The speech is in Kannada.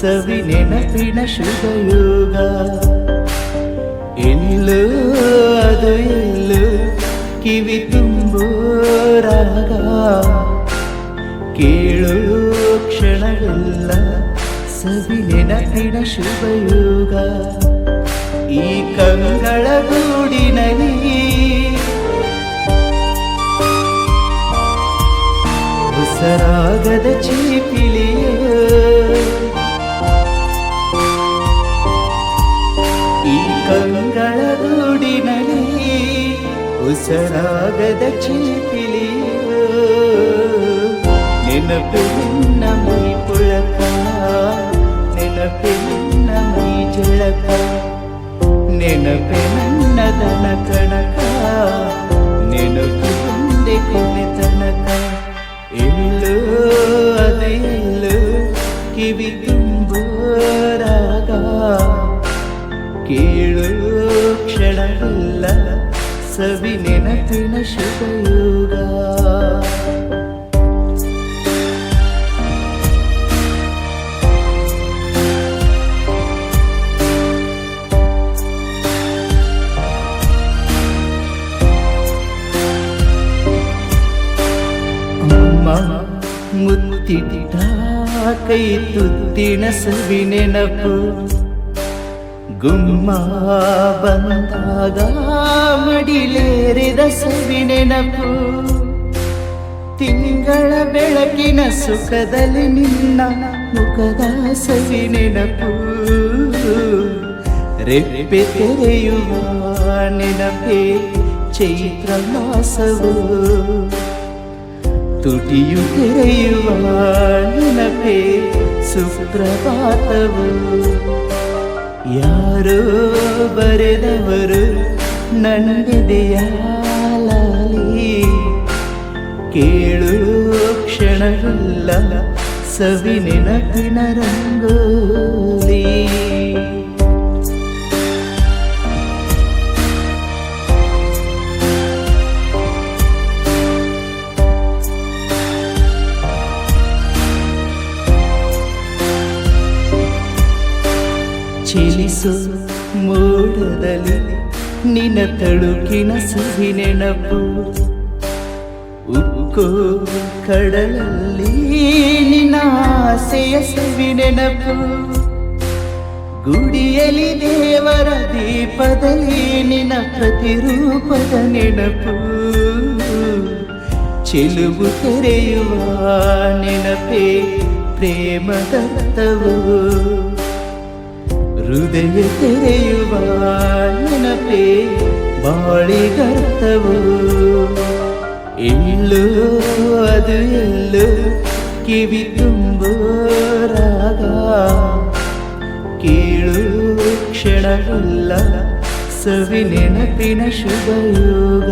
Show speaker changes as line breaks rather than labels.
ಸವಿ ನೆನಪಿನ ಶುಭಯೋಗ. ಎಲ್ಲೋ ಅದು ಎಲ್ಲೋ ಕಿವಿ ತುಂಬೋ ರಾಗ, ಕೇಳೋ ಕ್ಷಣವೆಲ್ಲ ಸವಿ ನೆನಪಿನ ಶುಭಯೋಗ. ಈ ಕಂಗಳ ಗೂಡಿನಲ್ಲಿ ಉಸರಾಗದ ಚೀಪಿಲಿಯ, ಈ ಕಂಗಳ ಗೂಡಿನಲ್ಲಿ ಉಸರಾಗದ ಚೀಪಿಲಿಯ. ನೆನಪಿನ ಮೈ ಪುಳಕ, ನೆನಪಿನ ಮೈ ಜಳಕ, ನೆನಪೆ ನನ್ನ ದನ ಕಣಕ, ನೆನಪು ಮುಂದೆ ಕೊನೆ ತನಕ. ಎಲ್ಲೋ ಅದೆಲ್ಲೋ ಕಿವಿ ತುಂಬೋ ರಾಗ, ಕೇಳೋ ಕ್ಷಣವೆಲ್ಲ ಸವಿ ನೆನಪಿನ ಶುಭಯೋಗ. ಮುತ್ತಿಟ್ಟ ಕೈ ತುತ್ತಿನ ಸವಿ ನೆನಪು, ಗುಮ್ಮ ಬಂದಾಗ ಮಡಿಲೇರಿದ ಸವಿ ನೆನಪು. ತಿಂಗಳ ಬೆಳಕಿನ ಸುಖದಲ್ಲಿ ನಿನ್ನ ಮುಖದ ಸವಿ ನೆನಪು. ರೆಪ್ಪೆ ತೆರೆಯುವ ನೆನಪೇ ಚೈತ್ರ ಮಾಸವು, ತುಟಿಯು ತೆರೆಯುವ ನೆನಪೇ ಸುಪ್ರಭಾತವು. ಯಾರೋ ಬರೆದವರು ನನ್ನೆದೆಯ ಲಾಲಿ, ಕೇಳು ಕ್ಷಣವೆಲ್ಲ ಸವಿ ನೆನಪಿನ ರಂಗೋಲಿ. ಚಿಲಿಸು ಮೋಡದಲ್ಲಿ ನಿನ್ನ ತಳುಕಿನ ಸವಿ ನೆನಪು, ಉಕ್ಕೋ ಕಡಲಲ್ಲಿ ನಿನ್ನ ಆಸೆಯ ಸವಿ ನೆನಪು. ಗುಡಿಯಲ್ಲಿ ದೇವರ ದೀಪದಲ್ಲಿ ನಿನ್ನ ಪ್ರತಿರೂಪದ ನೆನಪು. ಚೆಲುವು ತೆರೆಯುವ ನೆನಪೇ ಪ್ರೇಮದತ್ತವು, ಹೃದಯ ತೆರೆಯುವ ನೆನಪೇ ಬಾಳಿಗರ್ತವು. ಎಲ್ಲೋ ಅದು ಎಲ್ಲೋ ಕಿವಿ ತುಂಬೋ ರಾಗ, ಕೇಳು ಕ್ಷಣವೆಲ್ಲ ಸವಿ ನೆನಪಿನ ಶುಭಯೋಗ.